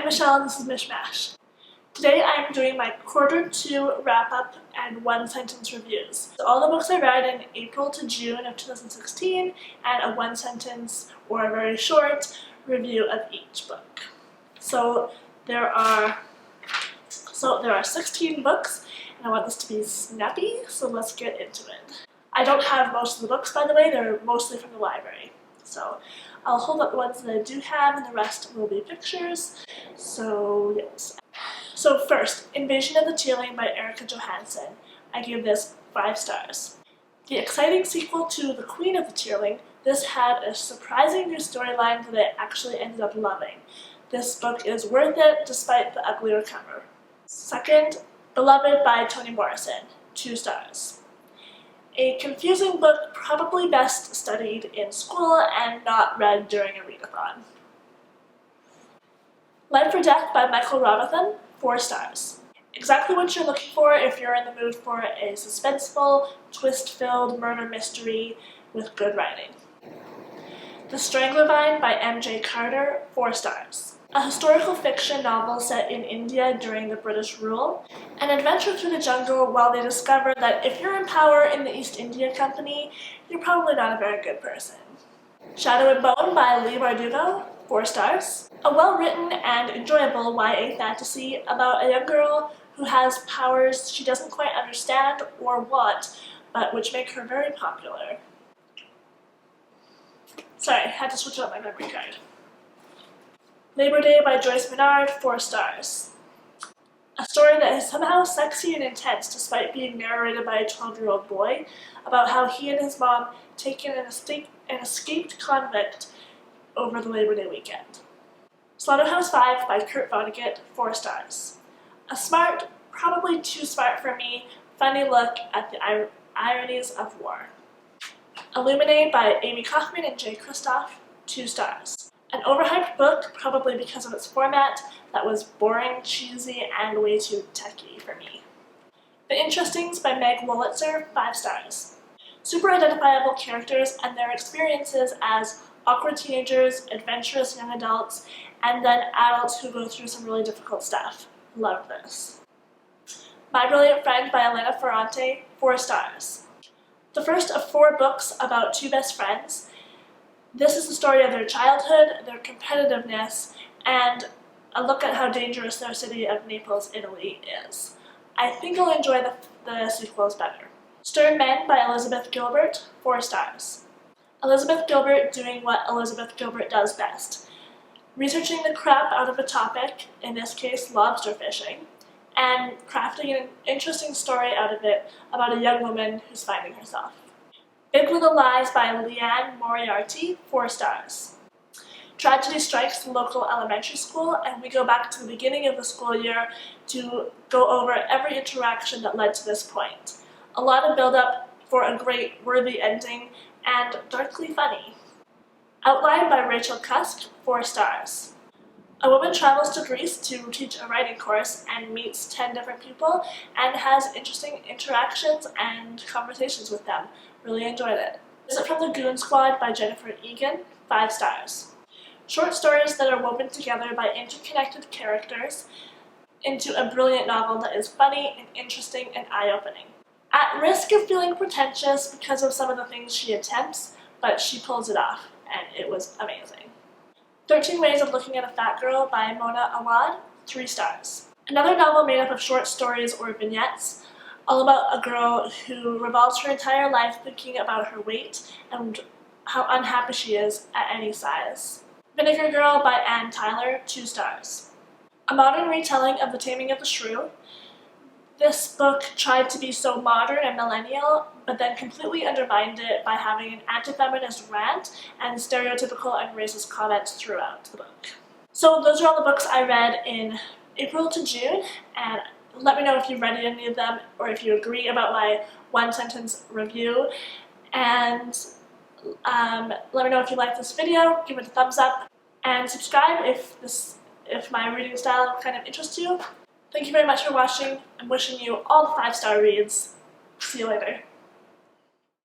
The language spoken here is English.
Michelle and this is Michmash. Today I'm doing my quarter 2 wrap-up and one-sentence reviews. So all the books I read in April to June of 2016 and a one-sentence or a very short review of each book. So there are 16 books and I want this to be snappy, so let's get into it. I don't have most of the books, by the way, they're mostly from the library. So I'll hold up the ones that I do have and the rest will be pictures. So yes. So first, Invasion of the Tearling by Erica Johansson. I give this 5 stars. The exciting sequel to The Queen of the Tearling, this had a surprising new storyline that I actually ended up loving. This book is worth it despite the uglier cover. Second, Beloved by Toni Morrison. 2 stars. A confusing book probably best studied in school and not read during a readathon. Life or Death by Michael Robathan, 4 stars. Exactly what you're looking for if you're in the mood for a suspenseful, twist-filled murder mystery with good writing. The Strangler Vine by M.J. Carter, 4 stars. A historical fiction novel set in India during the British rule, an adventure through the jungle while they discover that if you're in power in the East India Company, you're probably not a very good person. Shadow and Bone by Leigh Bardugo, 4 stars. A well-written and enjoyable YA fantasy about a young girl who has powers she doesn't quite understand or want, but which make her very popular. Sorry, I had to switch out my memory card. Labor Day by Joyce Menard, 4 stars. A story that is somehow sexy and intense despite being narrated by a 12-year-old boy about how he and his mom take in an escaped convict over the Labor Day weekend. Slaughterhouse-Five by Kurt Vonnegut, 4 stars. A smart, probably too smart for me, funny look at the ironies of war. Illuminate by Amy Kaufman and Jay Kristoff, 2 stars. An overhyped book, probably because of its format, that was boring, cheesy, and way too techy for me. The Interestings by Meg Wolitzer, 5 stars. Super identifiable characters and their experiences as awkward teenagers, adventurous young adults, and then adults who go through some really difficult stuff. Love this. My Brilliant Friend by Elena Ferrante, 4 stars. The first of 4 books about 2 best friends. This is the story of their childhood, their competitiveness, and a look at how dangerous their city of Naples, Italy is. I think I'll enjoy the sequels better. Stern Men by Elizabeth Gilbert, 4 stars. Elizabeth Gilbert doing what Elizabeth Gilbert does best. Researching the crap out of a topic, in this case lobster fishing, and crafting an interesting story out of it about a young woman who's finding herself. Big Little Lies by Leanne Moriarty, 4 stars. Tragedy strikes the local elementary school, and we go back to the beginning of the school year to go over every interaction that led to this point. A lot of build-up for a great, worthy ending, and darkly funny. Outline by Rachel Cusk, 4 stars. A woman travels to Greece to teach a writing course and meets 10 different people and has interesting interactions and conversations with them. Really enjoyed it. Visit from the Goon Squad by Jennifer Egan, 5 stars. Short stories that are woven together by interconnected characters into a brilliant novel that is funny and interesting and eye-opening. At risk of feeling pretentious because of some of the things she attempts, but she pulls it off, and it was amazing. 13 Ways of Looking at a Fat Girl by Mona Awad, 3 stars. Another novel made up of short stories or vignettes, all about a girl who revolves her entire life thinking about her weight and how unhappy she is at any size. Vinegar Girl by Anne Tyler, 2 stars. A modern retelling of The Taming of the Shrew. This book tried to be so modern and millennial, but then completely undermined it by having an anti-feminist rant and stereotypical and racist comments throughout the book. So those are all the books I read in April to June, and let me know if you've read any of them or if you agree about my one-sentence review. And let me know if you like this video, give it a thumbs up, and subscribe if my reading style kind of interests you. Thank you very much for watching. I'm wishing you all the 5-star reads. See you later.